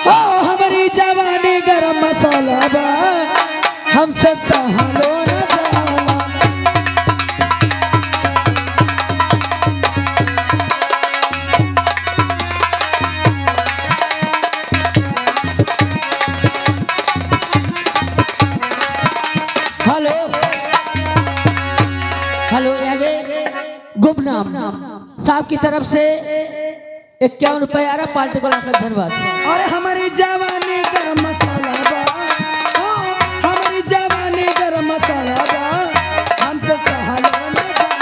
हो हमारी जवानी गरम मसाला बा हमसे सहलो न जाला। हेलो हेलो आगे गुमनाम साहब की तरफ से 51 रुपये आ रहा पार्टी को आपका धन्यवाद। और हमारी जवानी गरम मसाला बा हमारी जवानी गरम मसाला बा हमसे सहलो न जाला।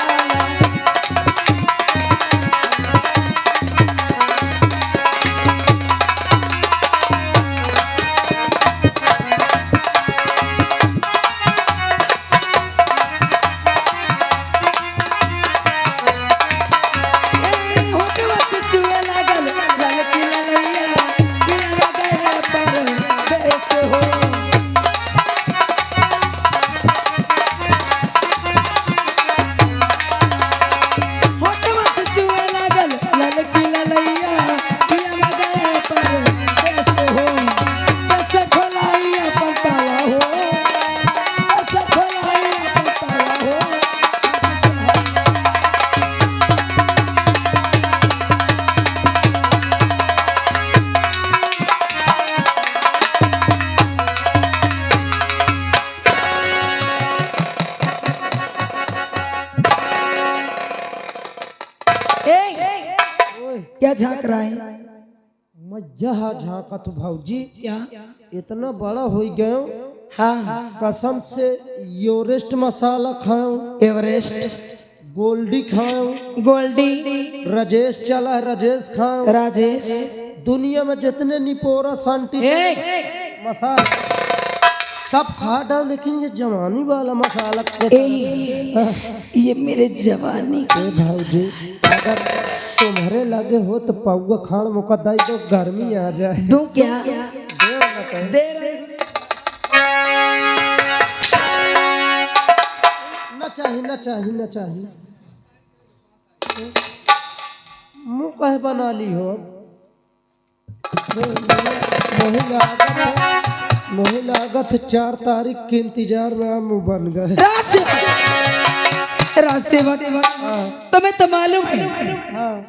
क्या झांक रहा है? मैं यहाँ झांकत भाऊजी क्या इतना बड़ा हो गयो। हाँ कसम से एवरेस्ट मसाला खाऊं, एवरेस्ट गोल्डी खाऊं, गोल्डी राजेश चला है राजेश खाऊं, राजेश दुनिया में जितने निपोरा सांटी मसाला सब खा डाल, लेकिन ये जवानी वाला मसाला ये मेरे जवानी भाऊजी अगर तुम्हारे लगे हो तो पौवा खान मुकद्दाई तो गर्मी आ जाए। दो क्या दे न चाहिए न चाहिए न चाहिए मुँह कह बना ली हो। मोही लागत 4 तारीख के इंतजार में मुँह बन गए। राजसेवक तुम्हें तो मालूम है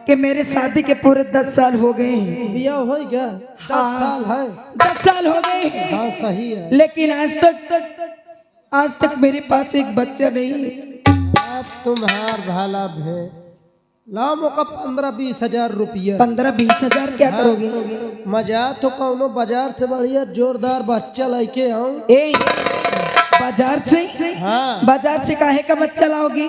कि मेरे शादी के पूरे 10 साल हो गए हैं। बिया हो गया 10 साल है, 10 साल हो गए हैं। हाँ सही है, लेकिन आज तक मेरे पास एक बच्चा नहीं है। तुम्हार भाला भे लामो का 15-20 हजार रुपया। 15-20 हजार क्या करोगे? मजा तो कौनो बाजार से बढ़िया जोरदार बच्चा लेके आऊं। बाजार से? हाँ बाजार से काहे का बच्चा लाओगी?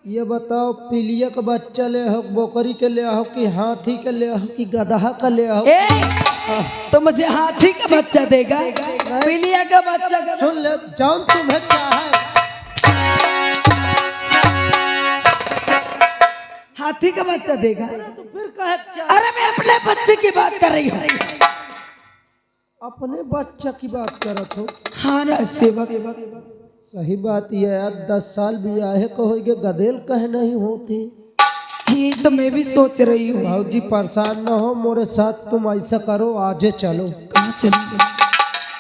ये बताओ पिलिया का बच्चा ले हो, बोकरी के ले हो, कि हाथी के ले हो, कि गधा का ले हो? तो मुझे हाथी का बच्चा देगा, पिलिया का बच्चा का? सुन ले जान तुम्हें क्या है, हाथी का बच्चा देगा? तो फिर कहे। अरे मैं अपने बच्चे की बात कर रही हूँ। अपने बच्चा की बात करत हो? हाँ ना सेवक सही बात यह है 10 साल भी आए कहोगे गधेल कहे नहीं होती। ये तो मैं भी सोच रही हूँ। भाऊजी परेशान न हो, मेरे साथ तुम ऐसा करो आजे चलो। कहाँ चलो?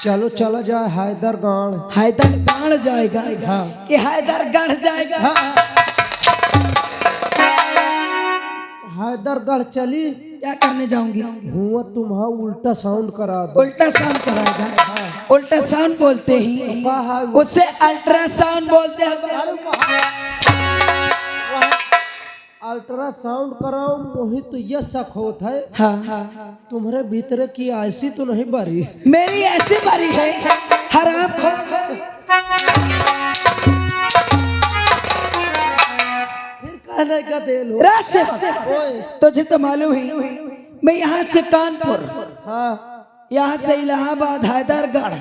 चलो चला जाए हैदरगढ़। हैदरगढ़ जाएगा? हाँ कि हैदरगढ़ जाएगा? हाँ हैदरगढ़ चली। क्या करने जाऊंगी? हुआ तुम्हारा उल्टा साउंड करा दो। उल्टा साउंड कराएगा? हाँ। उल्टा साउंड बोलते ही उसे अल्ट्रासाउंड बोलते हैं। अल्ट्रासाउंड कराओ मोहित तो यह शक होता है। हाँ तुम्हारे भीतर की ऐसी तो नहीं भरी? मेरी ऐसी भरी है हराम। फिर कहने का दिल हो। तुझे तो मालूम है मैं यहाँ से कानपुर, हाँ यहाँ से इलाहाबाद, हैदरगढ़,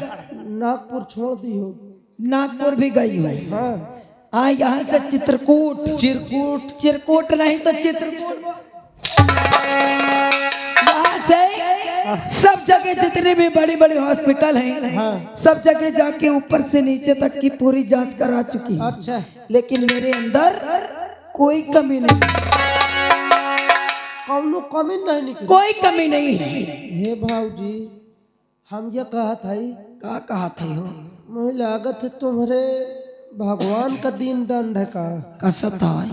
नागपुर छोड़ दी हो। नागपुर भी गई हूँ। हाँ यहाँ से चित्रकूट नहीं तो चित्रकूट, यहाँ से सब जगह जितने भी बड़ी बड़ी हॉस्पिटल हैं, हाँ। सब जगह जाके ऊपर से नीचे तक की पूरी जांच करा चुकी। अच्छा लेकिन मेरे अंदर कोई कमी नहीं, कौनो कमी नहीं निकली? कोई कमी नहीं है। हे भाऊजी हम ये कहा था का कहा थे हो? मुझे लागत है तुम्हारे भगवान का दिन दंड है का कसत है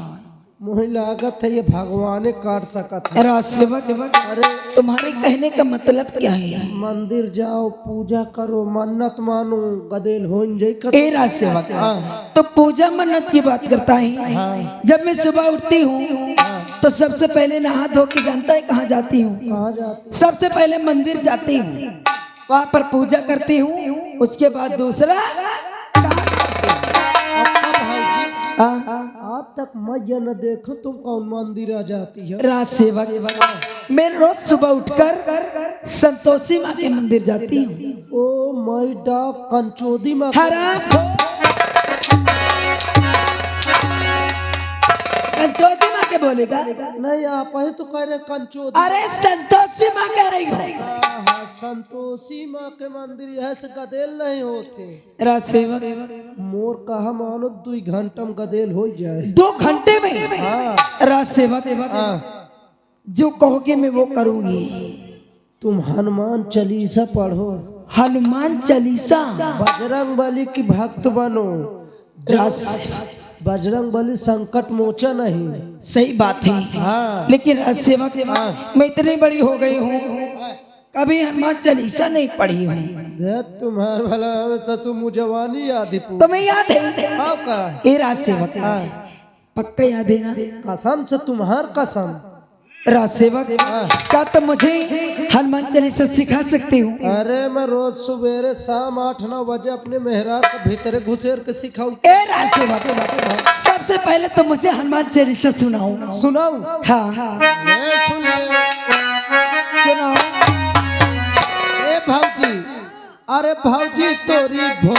मुझे लागत है ये भगवान काट सका था। राजसेवक, अरे तुम्हारे कहने का मतलब क्या है? मंदिर जाओ, पूजा करो, मन्नत मानो, गदेल हो जाए। ए राजसेवक, हाँ तो पूजा मन्नत की बात करता है। हाँ जब मैं सुबह उठती हूँ तो सबसे पहले नहा धो के जानता है कहाँ जाती हूँ? कहाँ जाती? सबसे पहले मंदिर जाती हूँ, वहाँ पर पूजा करती हूँ, उसके बाद दूसरा आज तक मैं ये न देखूं तुम कौन मंदिर आ जाती है। राजसेवक, मैं रोज सुबह उठकर संतोषी माँ के मंदिर जाती हूँ। ओ माय डॉग कंचोदी माँ। कंचोदी माँ के बोलेगा? नहीं आप ही तो कह रहे कंचोदी। अरे संतोषी माँ कह रही हो। हाँ, संतोषी माँ के मंदिर यह से गदेल नहीं होते। राजसेवक, मोर कहा मानो 2 घंटा में गदेल हो जाए। 2 घंटे में? हाँ राजसेवक, हाँ जो कहोगे मैं वो करूंगी। तुम हनुमान चालीसा पढ़ो। हनुमान चालीसा? बजरंग बली की भक्त बनो। राजसेवक, बजरंग बली संकट मोचन नहीं। सही बात है। हाँ लेकिन राजसेवक, मैं इतनी बड़ी हो गई हूँ, कभी हनुमान चालीसा नहीं पढ़ी हूँ। तुम्हारे भला तो मुझे जवानी याद है। तुम्हें याद है? हाँ का ए राजसेवक, पक्का याद है ना? कसम से तुम्हार कसम। राजसेवक, क्या तुम मुझे हनुमान चालीसा सिखा सकते हो? अरे मैं रोज सवेरे शाम 8-9 बजे अपने मेहरार के भीतर घुसेर के सिखाऊं। ए राजसेवक, सबसे पहले तो मुझे हनुमान चालीसा सुनाओ। सुनाऊं? हाँ सुनाओ। ए भाऊजी, अरे भाऊजी तोरी भो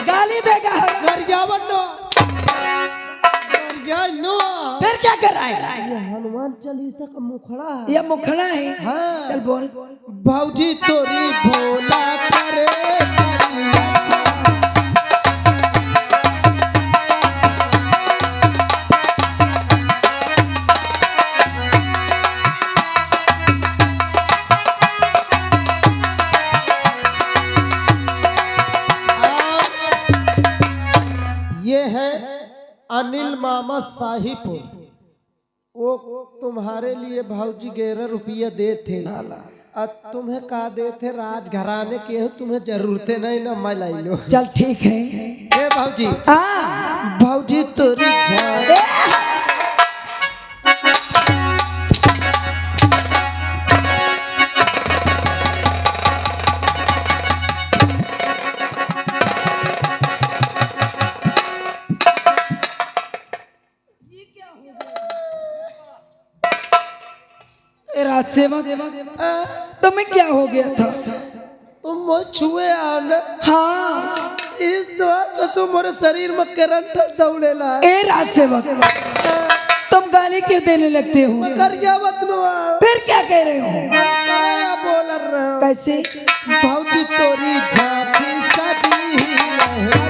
गाली देगा। फिर क्या कर रहा है? ये हनुमान चालीसा का मुखड़ा है। ये मुखड़ा है? हाँ। चल बोल। भाऊजी तोरी भोला करे ये है अनिल मामा साहिबपुर। वो तुम्हारे लिए भाऊजी 11 रुपया दे थे। तुम्हें कहा दे थे राजघराने के हो, तुम्हें जरूरतें नहीं ना मैं लाई लो। चल ठीक है। ए भाऊजी, भाऊजी तोरी राजसेवक, तुम्हें क्या हो गया था? तुम मुझे छुए आओ न। हाँ, इस दुआ से तुम्हारे शरीर में करंट दौड़े ला। ए राजसेवक, तुम गाली क्यों देने लगते हो? कर क्या फिर क्या कह रहे हो? बोल रहे हो कैसे? भाऊजी तोरी झांकी सजी रहे।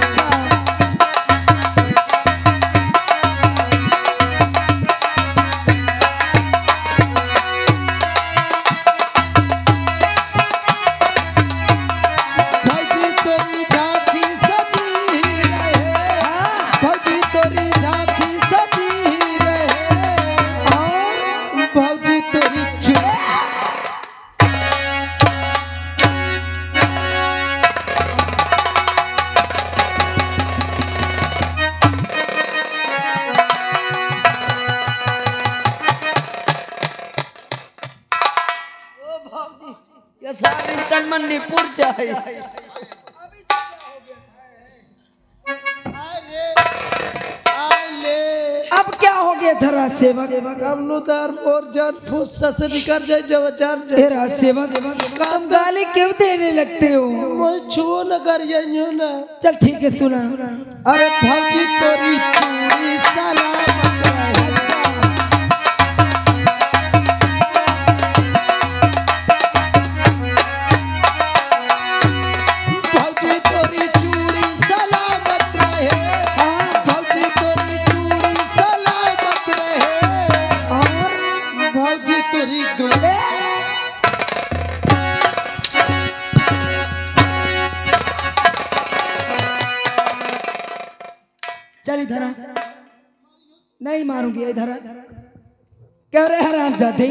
सारी तन मन निपुर जाए। अब क्या हो गया था राजसेवक? कमलुदार मोर जान फुस्सा से निकल जाए जब जान जाए। राजसेवक, तुम गाली क्यों देने लगते हो? मैं छुओ न कर ना। चल ठीक है, सुना। अरे भाऊजी तोरी चूड़ी सलामत रहे। भाऊजी तोरी चूड़ी सलामत रहे। भाऊजी तोरी चूड़ी सलामत रहे। भाऊजी इधर आ। नहीं मारूंगी, इधर आ। कह रहे हरामजादे,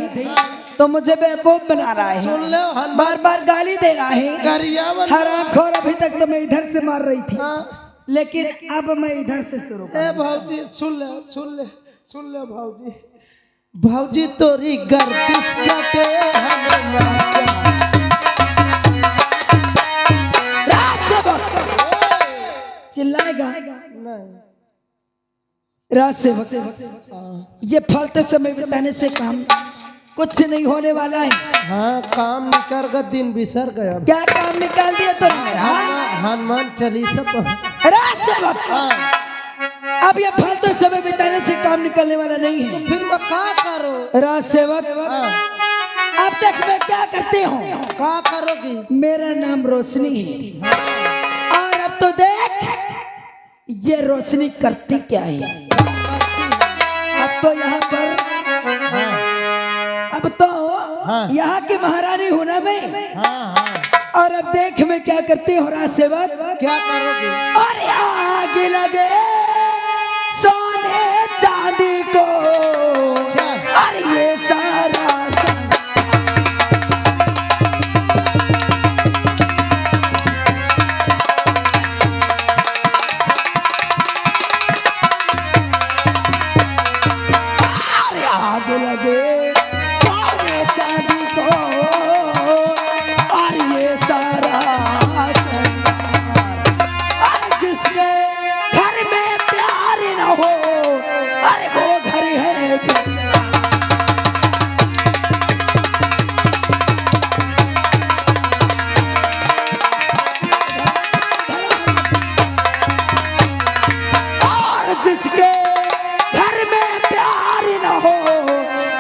तो मुझे बेवकूफ बना रहा सुन है, लो बार बार गाली दे रहा है। गरियावन हरामखोर, अभी तक तो मैं इधर से मार रही थी, हाँ। लेकिन अब मैं इधर से शुरू ए करूंगा। भाऊजी सुन ले भाऊजी। भाऊजी तोरी गर्दिश जटे चिल्लाएगा नहीं। राज सेवक, ये फालतू समय बिताने से काम कुछ नहीं होने वाला है। हाँ, काम निकल गया, दिन बिसर गया। क्या काम निकाल दिया तूने मेरा? हनुमान चालीसा राज सेवक, अब ये फालतू समय बिताने से काम निकलने वाला नहीं है। फिर मैं क्या करो? राज सेवक, अब तक मैं क्या करती हूँ? क्या करोगी? मेरा नाम रोशनी है, और अब तो देख ये रोशनी करती क्या है। अब तो यहाँ पर अब तो यहाँ की महारानी हूँ ना मैं। और अब देख मैं क्या करती हूँ राज सेवक। क्या करोगी? और आगे लगे सोने चांदी को, और ये सारा आगे लगे सोने चांदी को, और ये सारा और जिसके घर में प्यार न हो, अरे वो घर है और जिसके घर में प्यार न हो,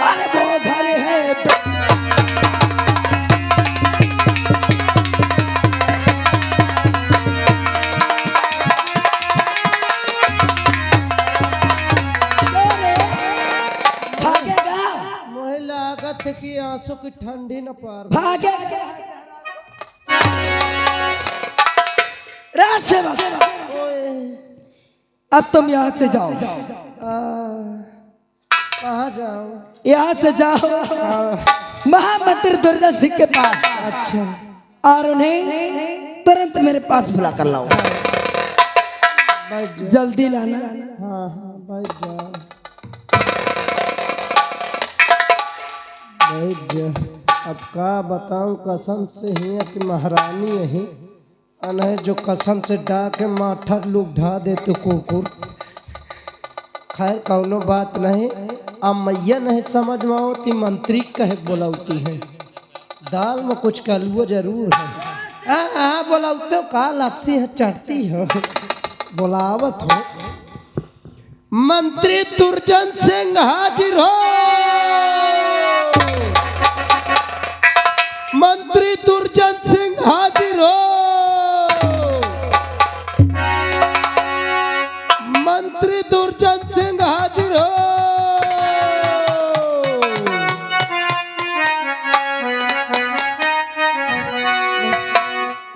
अरे वो घर है भागेगा, मोहे लागत है कि आंसू की ठंडी न पार। भागेगा। राज सेवक, अब तुम यहाँ से जाओ, कहाँ जाओ? यहाँ से जाओ महामंत्री दुर्जन सिंह के पास, अच्छा, और उन्हें तुरंत मेरे पास बुला कर लाओ। बैठ जा। जल्दी लाना। हाँ हाँ, बैठ जा बैठ जा। अब का बताऊं, कसम से ही है कि महारानी यही अनहे जो कसम से डाके माठा लुक ढा देते कुकुर। खैर कौनो बात नहीं, अब मैया नहीं समझ में होती मंत्री कहे बोलाती है। दाल में कुछ कलुओ जरूर है। हाँ बोलाते हो, का लापसी है चढ़ती हो, बोलावत हो। मंत्री दुर्जन सिंह हाजिर हो। मंत्री दुर्जन सिंह हाजिर हो। मंत्री दुर्जन सिंह हाजिर हो।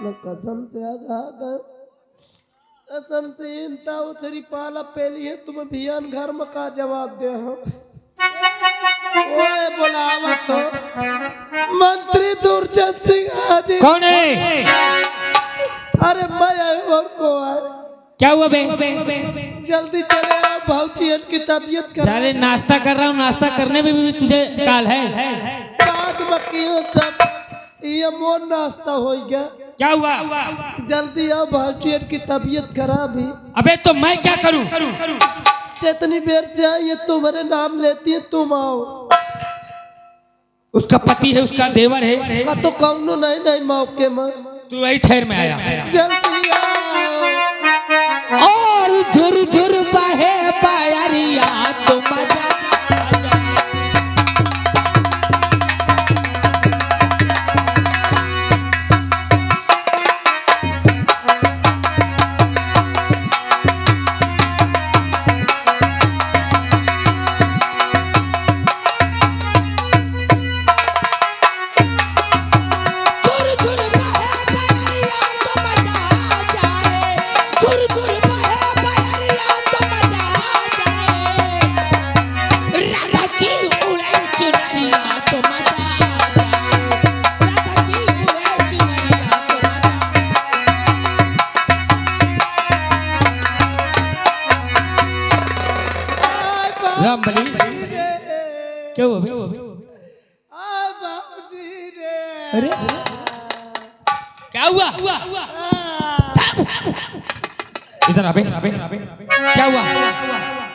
मैं कसम से आ गए, कसम से इंता उतरी पाला पेली है, तुम्हें भियान घर में का जवाब दे हो। ओए बुलावत हो। मंत्री दुर्जन सिंह हाजिर। कौन है? अरे मैं आए और को आए। क्या हुआ बे? जल्दी चले आओ, भाऊजी की तबीयत कर। साले नाश्ता कर रहा हूँ, नाश्ता करने में भी तुझे काल है। बाद बकियो सब ये मोर नाश्ता हो गया। क्या हुआ? जल्दी आओ, भाऊजी की तबीयत खराब है। अबे तो मैं क्या करूँ? जितनी देर से आई ये तुम्हारे नाम लेती है, तुम आओ। उसका पति है, उसका देवर है। का तो कौनो नहीं मौके में। तू वही ठहर में आया। जल्दी आओ। और झुर झुर बहे पायरिया तो मजा झुर झुर बहे पायरिया क्या हुआ बे? बाबूजी रे। अरे क्या हुआ? इधर आ बे। क्या हुआ?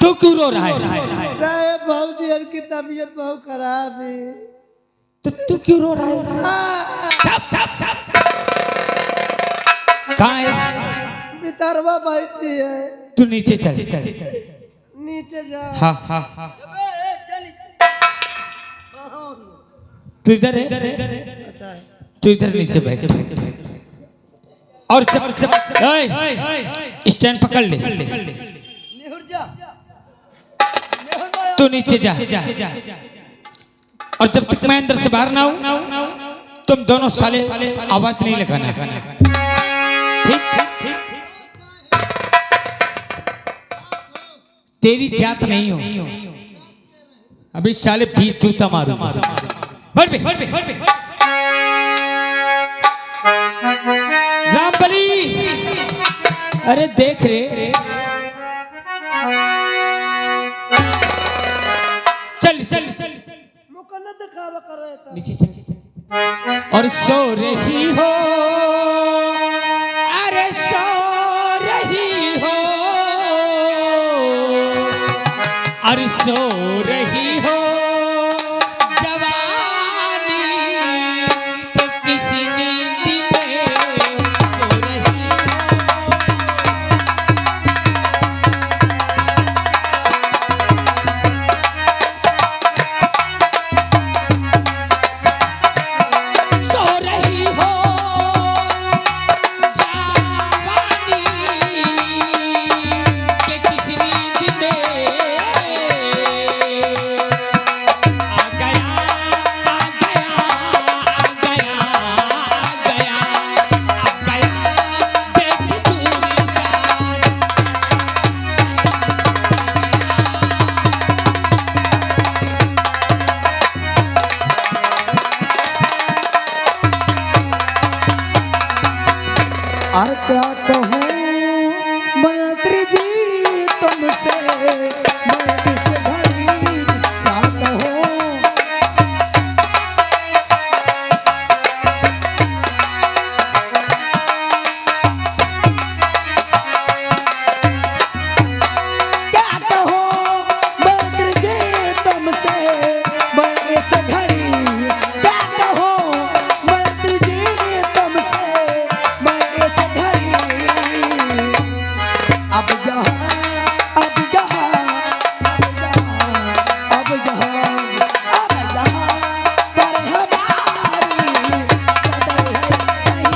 तू क्यों रो रहा है? नहीं बाबूजी की तबीयत बहुत खराब है। तो तू क्यों रो रहा है? कहाँ है? पितरवा बैठी है। तू नीचे चल। नीचे जा। हाँ हाँ हाँ। तू इधर है? तू इधर नीचे बैठ। और जब स्टैंड पकड़ ले। तू नीचे जा। और जब तक मैं अंदर से बाहर ना हूं तुम दोनों साले आवाज नहीं लगाना। ठीक? तेरी जात नहीं हो। अभी साले 20 जूता मारू। रामबली, अरे देख रे। चल मुकन्ना दिखावा कर रहे थे। नीचे चल। और सो रही हो, अरे सो रही हो, अरे सो रही हो जवानी के किसी नींद में सो रही सो रही हो जवानी के किसी नींद में और क्या कहूँ मंत्री जी तुमसे, मैं इस घड़ी क्या कहूँ। क्या कहूँ मंत्री जी तुमसे, मैं इस घड़ी क्या कहूँ मंत्री जी तुमसे, मैं इस घड़ी अब यहाँ अब यहाँ अब यहाँ अब यहाँ पर हमारी कदर है नहीं।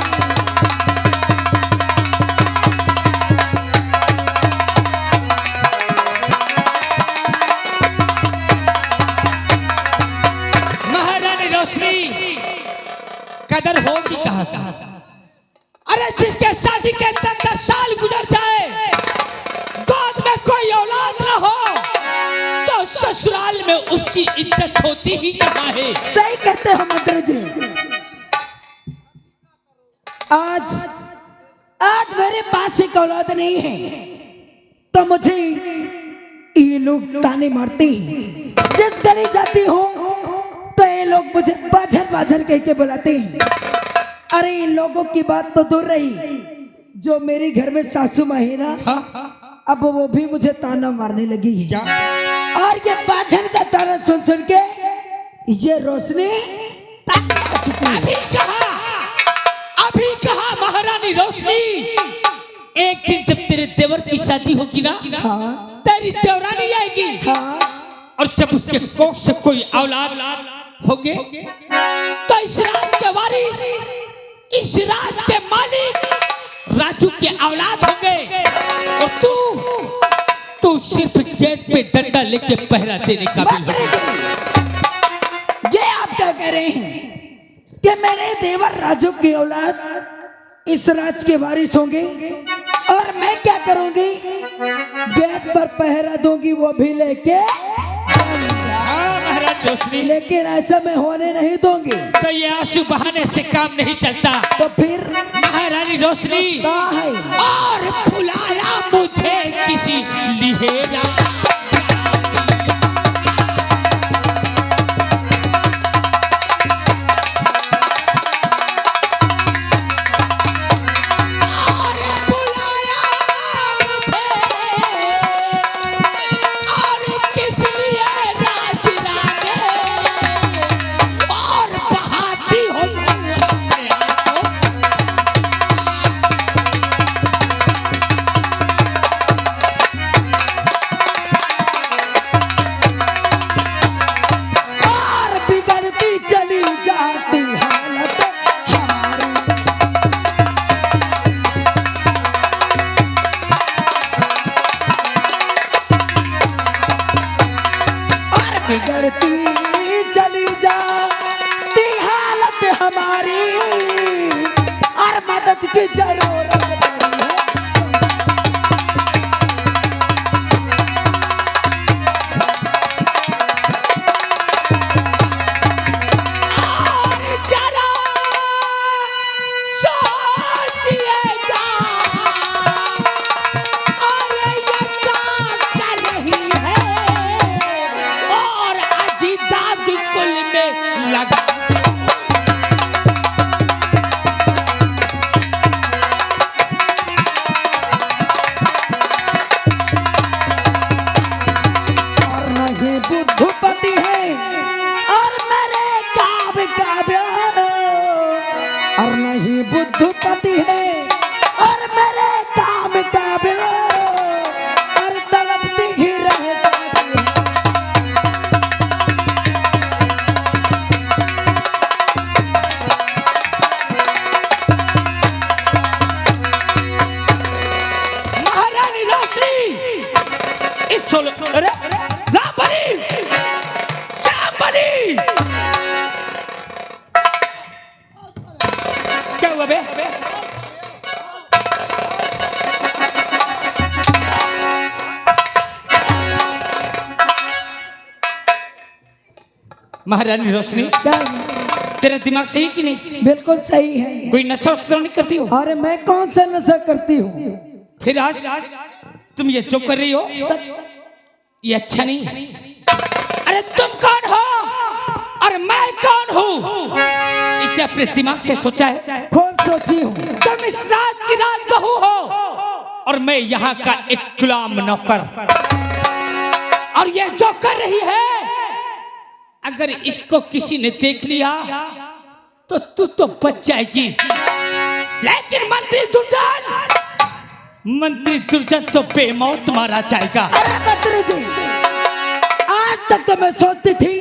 महारानी रोशनी कदर होगी कहां से? अरे जिसके शादी के 10 साल गुजर जाए, गोद में कोई औलाद न हो, तो ससुराल में उसकी इज्जत होती ही कहां है? सही कहते हो मंत्री जी। आज आज मेरे पास एक औलाद नहीं है तो मुझे ये लोग ताने मारते हैं। जिस गली जाती हूँ तो ये लोग मुझे बाझर बाझर कह के बुलाते हैं। अरे इन लोगों की बात तो दूर रही, जो मेरे घर में सासू माँ है ना, अब वो भी मुझे ताना मारने लगी है। क्या? और ये बाझर का ताना सुन सुन के ये रोशनी तंग आ चुकी है। अभी कहा महारानी रोशनी, एक दिन जब तेरे देवर की शादी होगी ना, हाँ तेरी देवरानी आएगी, हाँ और जब उसके कोख से कोई औलाद होंगे तो इस राज के वारिस, इस राज के मालिक राजू के औलाद होंगे। और तू सिर्फ गेट पे डंडा लेके पहरा देने का भी मंत्री जी, ये आप क्या कह रहे हैं कि मेरे देवर राजू की औलाद इस राज के वारिस होंगे और मैं क्या करूंगी? गेट पर पहरा दूंगी, वो भी लेके। महारानी रोशनी, लेकिन ऐसा मैं होने नहीं दूंगी। तो ये आंसू बहाने से काम नहीं चलता। तो फिर महारानी रोशनी, कहाँ है? और फुलाया मुझे किसी लिहेरा बिगड़ती चली जाती हालत हमारी और मदद की जरूरत पड़ी है। बुद्धपति है और मेरे काव्य काव्य और नहीं बुद्धपति है और मेरे काव्य काव्य और तड़पती ही रह जाती है। महारानी रोशनी इस सोलो अरे रामबली श्यामबली क्या हुआ बे? महारानी रोशनी क्या तेरा दिमाग सही कि नहीं? बिल्कुल सही है। कोई नशा वस्त्र नहीं करती हो? अरे मैं कौन सा नशा करती हूँ? फिर आज तुम ये जो कर रही हो ये अच्छा नहीं है। अरे तुम कौन हो और मैं कौन हूँ इसे अपने दिमाग से सोचा है? कौन सोची हूँ? तुम इस रात की रात बहू हो और मैं यहाँ का एक गुलाम नौकर। और ये जो कर रही है अगर इसको किसी ने देख लिया तो तू तो बच जाएगी, लेकिन मंत्री दुर्जन तो बेमौत मारा जाएगा। अरे मंत्री जी, आज तक तो मैं सोचती थी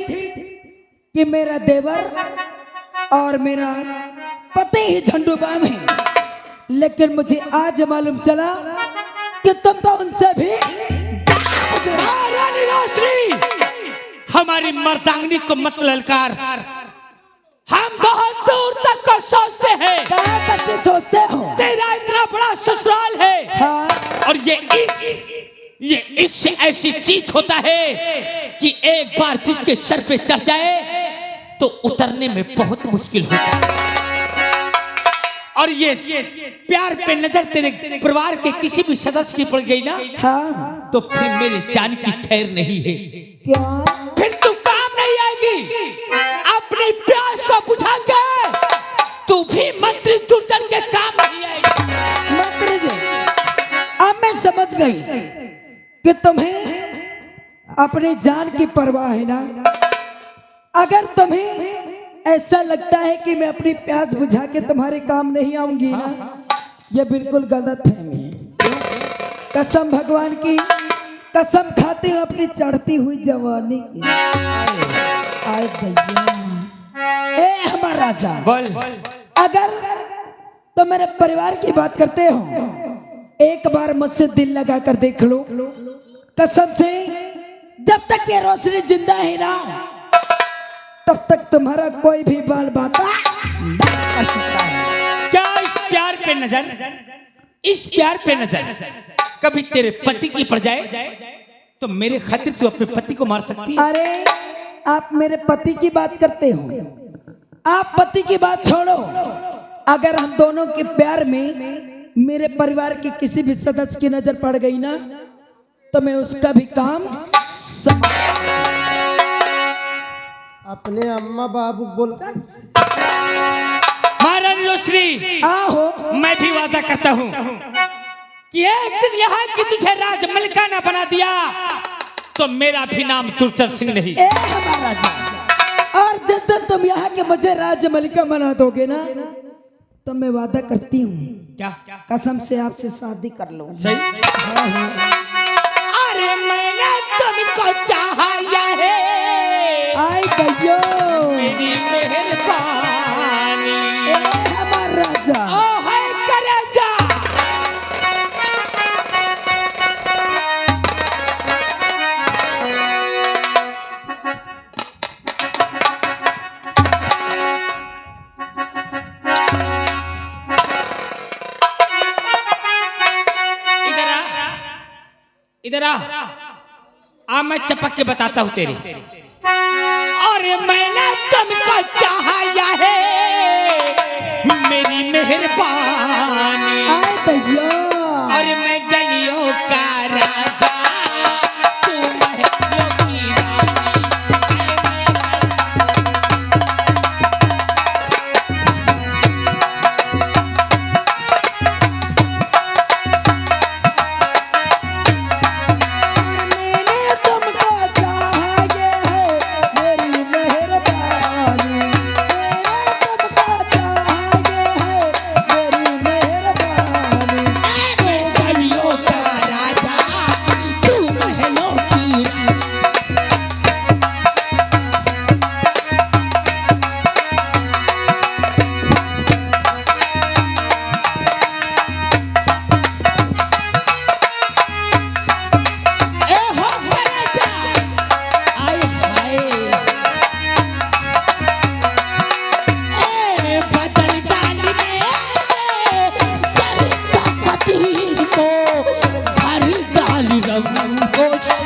कि मेरा देवर और मेरा पति ही झंडू बाम है, लेकिन मुझे आज मालूम चला कि तुम तो उनसे भी। महारानी रोशनी, हमारी मर्दांगनी को मत ललकार। हम बहुत दूर तक को सोचते हैं। कहाँ तक की सोचते हो? तेरा इतना बड़ा ससुराल है। हाँ। और ये इश्क ऐसी चीज होता है कि एक बार जिसके सर पे चढ़ जाए तो उतरने में बहुत मुश्किल होता है। और ये प्यार पे नजर तेरे परिवार के किसी भी सदस्य की पड़ गई ना, हाँ। तो फिर मेरी जान की खैर नहीं है। क्या? फिर तू काम नहीं आएगी। अपनी प्यास को बुझा के तू भी मंत्री दुर्जन के काम नहीं आएगी। मंत्री जी, अब मैं समझ गई कि तुम्हें अपनी जान की परवाह है ना। अगर तुम्हें ऐसा लगता है कि मैं अपनी प्यास बुझा के तुम्हारे काम नहीं आऊंगी ना, यह बिल्कुल गलत फहमी है। कसम भगवान की कसम खाती हूँ अपनी चढ़ती हुई जवानी की। आए भैया, ए हमारा राजा, बोल। अगर तो मेरे परिवार की बात करते हो, एक बार मुझसे दिल लगा कर देख लो। कसम से जब तक ये रोशनी जिंदा है ना, तब तक तुम्हारा कोई भी बाल बाता नहीं कर सकता है। क्या इस प्यार पे नजर कभी तेरे पति की पड़ जाए तो मेरे खातिर तू अपने पति को मार सकती है? अरे आप मेरे पति की बात करते हो, आप पति की बात छोड़ो। अगर हम दोनों के प्यार में मेरे परिवार के किसी भी सदस्य की नजर पड़ गई ना, तो मैं उसका भी काम अपने अम्मा बाबू बोल। महारानी रोशनी, आहो, मैं भी वादा करता हूँ कि एक दिन यहाँ की तुझे राजमलिकाना बना दिया तो मेरा भी नाम दुर्जन सिंह नहीं। ए हमारा राजा, और जिस दिन तुम यहाँ के मुझे राजमलिका बना दोगे ना, तो मैं वादा करती हूँ क्या कसम से आपसे शादी कर लो। सही? अरे मैंने तुमको चाहा है, आई भैया मेरी मेहरबानी। ए हमारा राजा, ओ है करेजा। जरा आ मैं चपक के बताता हूँ तेरे। अरे मैंने तुमको चाहा है मेरी मेहरबानी, आए भैया और मैं गलियों का राजा तू महलों की रानी। मैंने तुमको चाहा ये है मेरी मेहरबानी, मैंने तुमको चाहा ये है मेरी मेहरबानी। मैं गलियों का राजा तू महलों की रानी। ए हो राजा आय हाय ए बदल डाल में तेरी ताकतीर को हर डाल रंगों से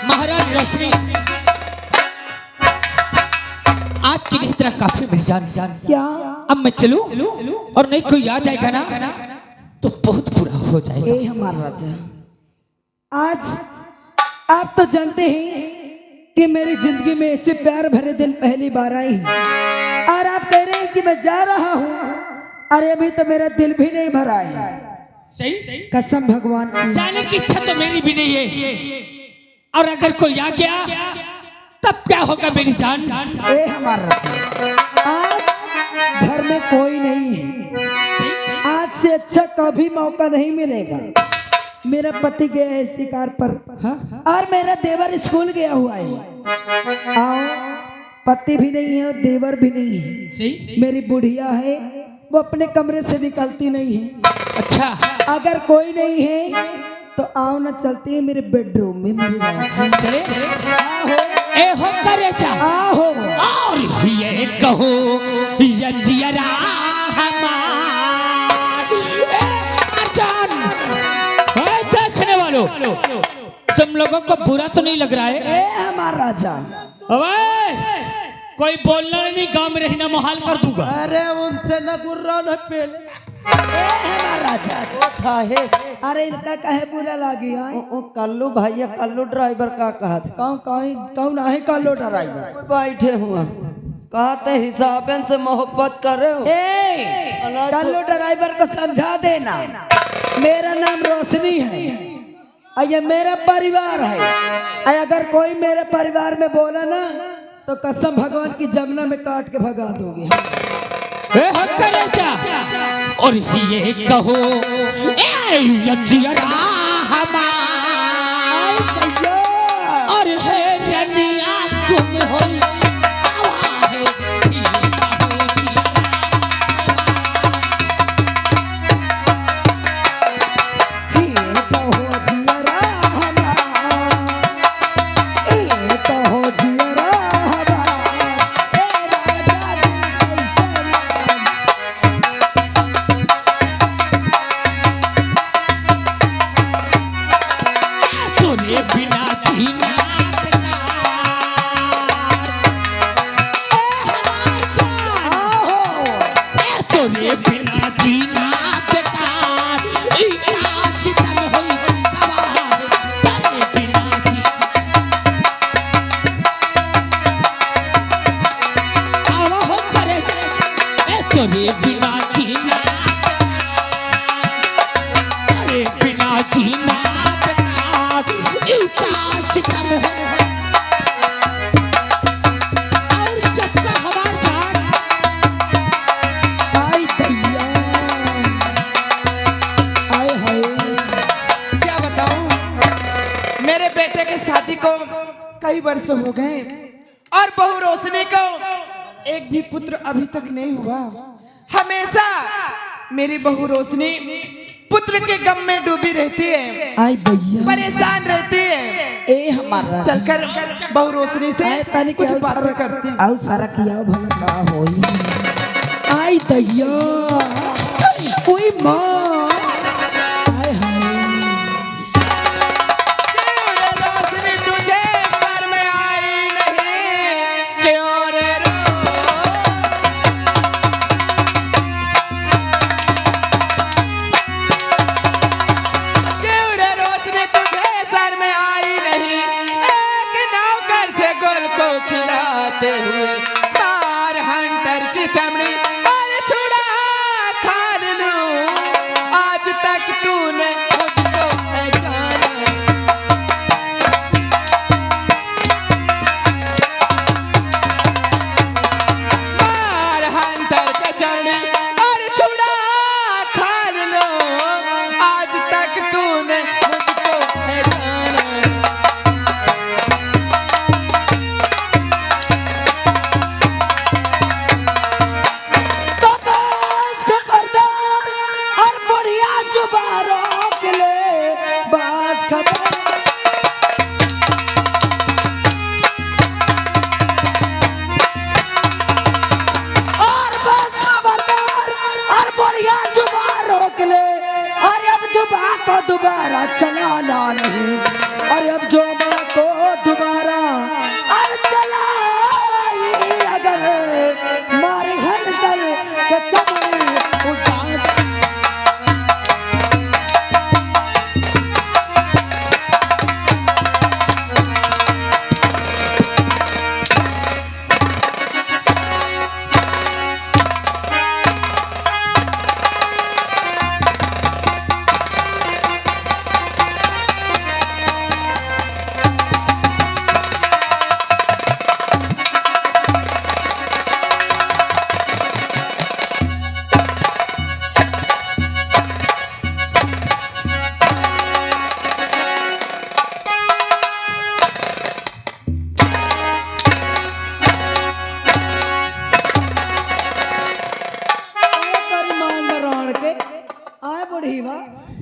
महाराज रोशनी आज की नहीं तेरा काफी मिल जान। क्या अब मैं चलूं और नहीं कोई आ जाएगा ना तो बहुत बुरा हो जाएगा। ए हमारा राजा, आज आप तो जानते हैं कि मेरी जिंदगी में ऐसे प्यार भरे दिन पहली बार आई हैं, और आप कह रहे हैं कि मैं जा रहा हूँ, अरे अभी तो मेरा दिल भी नहीं भरा है। सही कसम भगवान की। जाने की इच्छा तो मेरी भी नहीं है, और अगर कोई आ गया तब क्या होगा मेरी जान। ए हमारा राजा, आज घर में कोई नहीं है, आज से अच्छा कभी मौका नहीं मिलेगा। मेरा पति गया है शिकार पर, और मेरा देवर स्कूल गया हुआ है। आओ, पति भी नहीं है और देवर भी नहीं है। मेरी बुढ़िया है, वो अपने कमरे से निकलती नहीं है। अच्छा अगर कोई नहीं है तो आओ ना, चलती है मेरे बेडरूम में मेरी रानी। चले आओ, ए हो करे चा आओ। और ये कहो यजियरा हमार। ए अजान, ए देखने वालों, तुम लोगों को बुरा तो नहीं लग रहा है? ए हमारा राजा, अबे कोई बोलना नहीं, गांव में रहना मुहाल कर दूंगा। अरे उनसे न गुर्रा न पहले साहेब, अरे इनका कहे बुरा लागी है? ओ कल्लू भैया, कल्लू ड्राइवर का कहा था। कौन है कल्लू ड्राइवर? बैठे हुआ कहते हिसाबन से मोहब्बत करे हो। कल्लू ड्राइवर को समझा देना, मेरा नाम रोशनी है, और ये मेरा परिवार है। और अगर कोई मेरे परिवार में बोला ना तो कसम भगवान की जमुना में काट के भगा दूंगी। और ये कहो ए यजियरा हमार, और है रनिया तुम हो बिना जीना वर्ष हो गए और बहू रोशनी को एक भी पुत्र अभी तक नहीं हुआ। हमेशा मेरी बहू रोशनी पुत्र के गम में डूबी रहती है, आई दैया परेशान रहती है। ए हमारा चलकर बहू रोशनी से कुछ बातें करती हूँ। आओ सारा किया भला का होई आई दैया ओई मां हाय हाय रोशनी तुझे सर में आई नहीं क्यों रे रो। क्यों रे रोशनी तुझे सर में आई नहीं, एक नौकर से गोल को खिलाते हुए तार हंटर की चमड़ी और छुड़ा खा लूं। आज तक तूने मुझको पहचाना मार हंटर के चमड़ी और छुड़ा खा लूं। आज तक तूने मुझको पहचाना। तो बस खबरदार और बढ़िया जुबारों के ले बस खबर और बस खबरदार और बढ़िया जुबारों के ले और अब जुबा को दोबारा चलाना नहीं और अब जुबा को दोबारा और चलाई अगर मारे हंटर के चमड़ी उठा आए बुढ़ी वा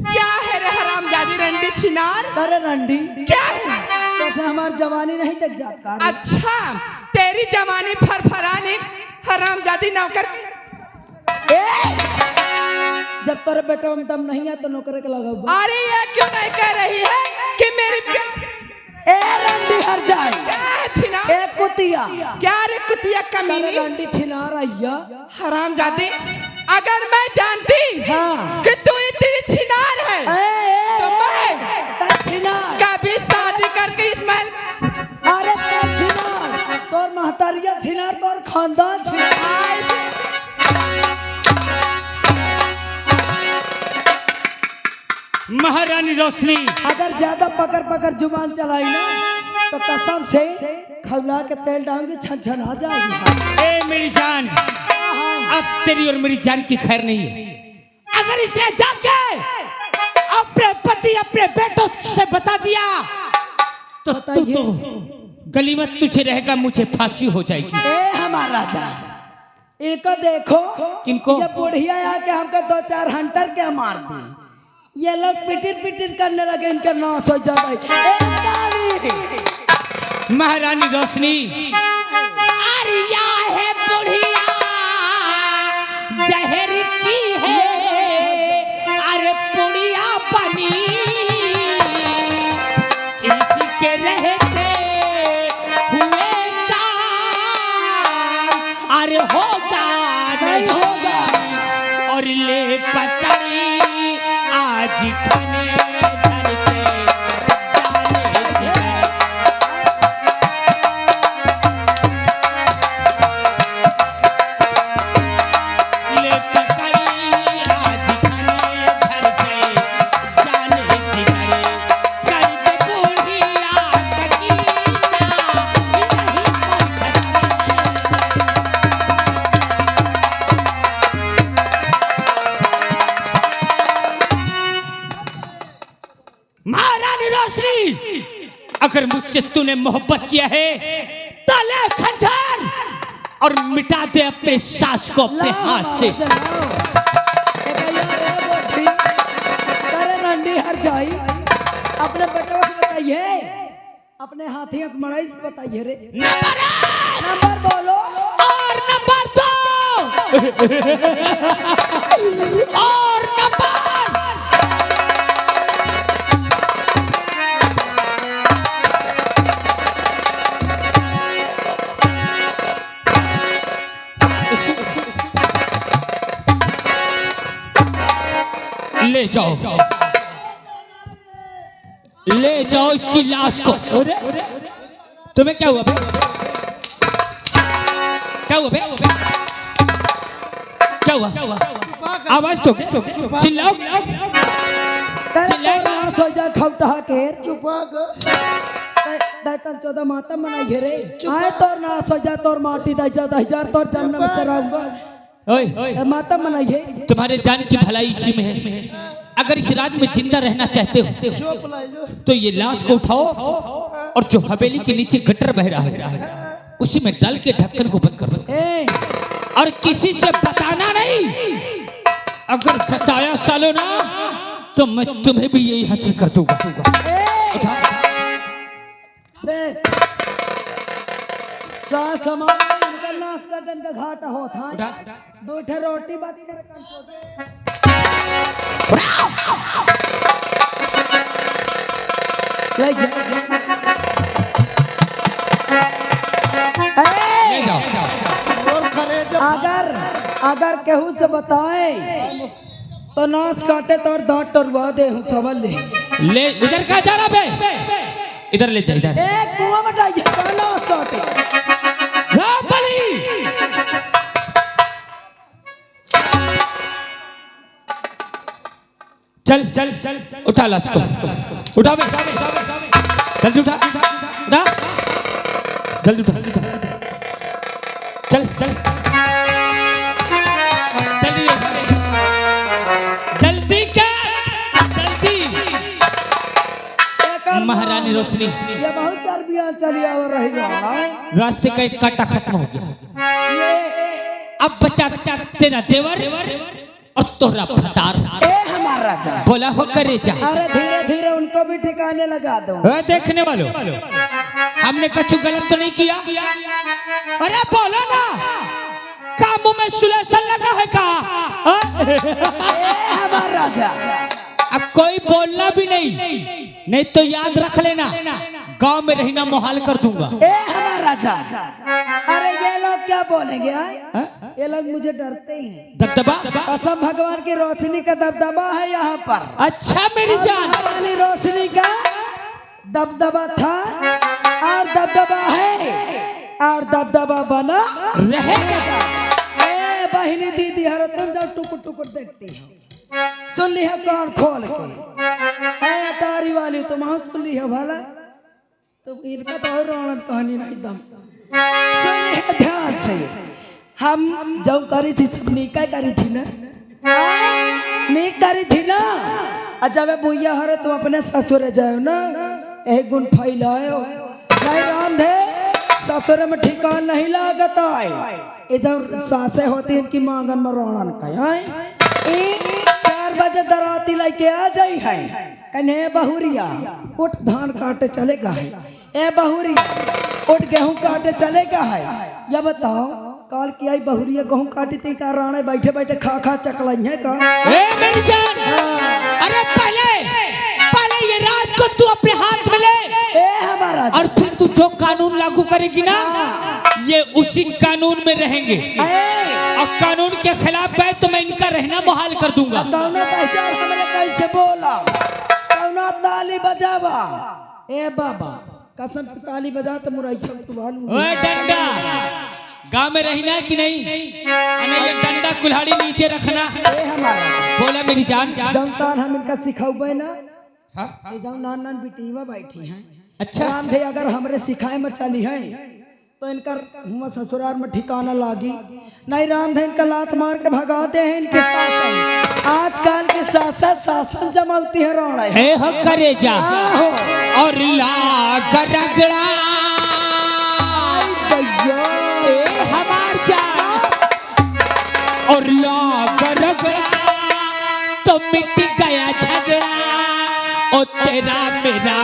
क्या है रे हरामजादी रंडी छिनार? अरे रंडी क्या है? जैसे हमारी जवानी नहीं तक जात का अच्छा तेरी जवानी फरफराने हरामजादी नौकर। जब तेरे बेटा में दम नहीं है तो नौकर के लगा। अरे ये क्यों नहीं कह रही है कि मेरी ए रंडी हर जाए क्या है छिनार? ए कुतिया क्या रे कुतिया तेरे कमीनी रंडी छिना रही हरामजादी। अगर मैं जानती हाँ। कि तू इतनी छिनार है तो मैं छिना कभी शादी करके इसमें अरे छिना तोर महतारिया छिनार तोर खानदान छिनार। महारानी रोशनी अगर ज्यादा पकड़ पकड़ जुबान चलाई ना तो कसम से खौला के तेल डालूंगी छन छन आ जाएगी। ए मेरी जान अब तेरी और मेरी जान की खैर नहीं है। अगर इसने जान के अपने पति अपने बेटों से बता दिया तो तू तो गलीमत तुझे रहेगा, मुझे फांसी हो जाएगी। ए हमारा राजा इनको देखो किनको? ये बुढ़िया आके हमको दो चार हंटर के मार दी। ये लोग पिटिर पिटिर करने लगे, इनका नाश हो जाता है। महारानी रोशनी अरिया है बुढ़िया जहर की है अरे बुढ़िया बनी इसके रहते हुए अरे होगा नहीं होगा और ले पतड़ी आज खने धर से जाने दे। अगर मुझसे तूने मोहब्बत किया है तो ले खंजर और मिटा दे अपने सास को अपने हाथ से। हर जाई अपने बेटों से बताइए, अपने हाथियों से मड़ाई से बताइए रे। नंबर बोलो। और नंबर 2 और नंबर ले जाओ, ले जाओ इसकी लाश को। तुम्हें क्या हुआ बे? क्या हुआ बे? क्या हुआ? आवाज तो चिल्लाओ, चिल्लाओ। सोचा खौटा केर चुपा दैतन 14 माता मनाई रे। आए तोर ना सोचा तोर माटी दै 1000 तोर जन्म से रहूंगा। ओए माता मनाइए। तुम्हारे जान की भलाई इसी में है। अगर इस राज में जिंदा रहना चाहते हो तो ये लाश को उठाओ और जो हवेली के नीचे गटर बह रहा है उसी में डाल के ढक्कन को बंद कर दो और किसी से बताना नहीं। अगर बताया सालो ना तो मैं तुम्हें भी यही हासिल कर दूंगा। सामान नाश का डंडा घाटा हो था। दो ठे रोटी बाती कर अगर केहू से बताए तो नाश काटे तो दांत टरवा दे हूँ सवाल ले। इधर का जा रहा बे? इधर ले जा, इधर एक कुआं बताइए नाश काटे। चल चल चल उठा लाश को, उठा बे, जल्दी उठा, उठा जल्दी उठा, चल चल जल्दी कर, जल्दी। महारानी रोशनी, ये बहुत चर्बियां चली आ रही। रास्ते का एक कांटा खत्म हो गया। अब बचा तेरा देवर और तोहरा फतार। हमारा राजा बोला हो करे जा। अरे धीरे धीरे उनको भी ठिकाने लगा दो। देखने वालों, हमने कुछ गलत तो नहीं किया। अरे बोलो ना, कामों में सुलेशन लगा है का? हमारा राजा अब कोई बोलना भी नहीं तो याद रख लेना, गांव में रहना मुहाल कर दूंगा। हमारा राजा, अरे ये लोग क्या बोलेंगे? ये लोग मुझे डरते हैं। दबदबा? कसम भगवान की रोशनी का दबदबा है यहाँ पर। अच्छा मेरी जान, महारानी रोशनी का दबदबा था और दबदबा है और दबदबा बना रहेगा। बहनी दीदी हर तुम जब टुकुर टुकुर देखती हो, सुन ली है कान खोल के। अटारी वाली तुम सुन ली है भला, तो इनका तो और रौनक कहानी नहीं दम। सुन ली है ध्यान से। हम जब करी थी सब निका करी थी ना, नीक करी थी ना। और जब बुढ़िया हरे तुम अपने ससुर जाओ ना, एक गुण फैलाओ नहीं रांधे ससुर में ठिकान नहीं लागत है। इधर सासे होती इनकी मांगन में रोणन कहीं 4 बजे दराती लेके आ जाई है। कन्हे बहुरिया उठ धान काटे चलेगा है। ए बहुरिया उठ गेहूं काटे चलेगा है। या बताओ काल की आई बहुरिया गेहूं काटी थी का राणे बैठे बैठे खा खा चकलाई है का? मेरी जान, अरे पहले ये राज को तू अपने हाथ में ले। हमारा और फिर तू जो कानून लागू करेगी ना, ये उसी कानून में रहेंगे। और कानून के खिलाफ गए तो मैं इनका रहना मुहाल कर दूंगा। हमने कैसे बोला? कौना ताली बजावा? ए बाबा कसम से ताली बजा तो मुराई ओए डंडा, गांव में रहना कि नहीं? ये डंडा कुल्हाड़ी नीचे रखना। हमारा बोला मेरी जान, जमतान हम इनका सिखाऊबे ना। ये जाऊं नान नान बिटीवा बैठी हैं। अच्छा राम थे अगर हमरे सिखाए में चली है तो इनका हुआ ससुराल में ठिकाना लागी नहीं। राम थे इनका लात मार के भगाते हैं इनके साथ। आजकल के सासा शासन जमावती है रोड़ा है। ए हो करे जा और लाग रगड़ा ए हमार जान और लाग रगड़ा तो मिट गया झगड़ा और तेरा मेरा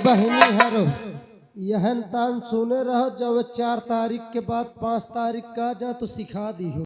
बहनी हरो यहन तान सुने रहो जब 4 तारीख के बाद 5 तारीख का जा तो सिखा दी हो।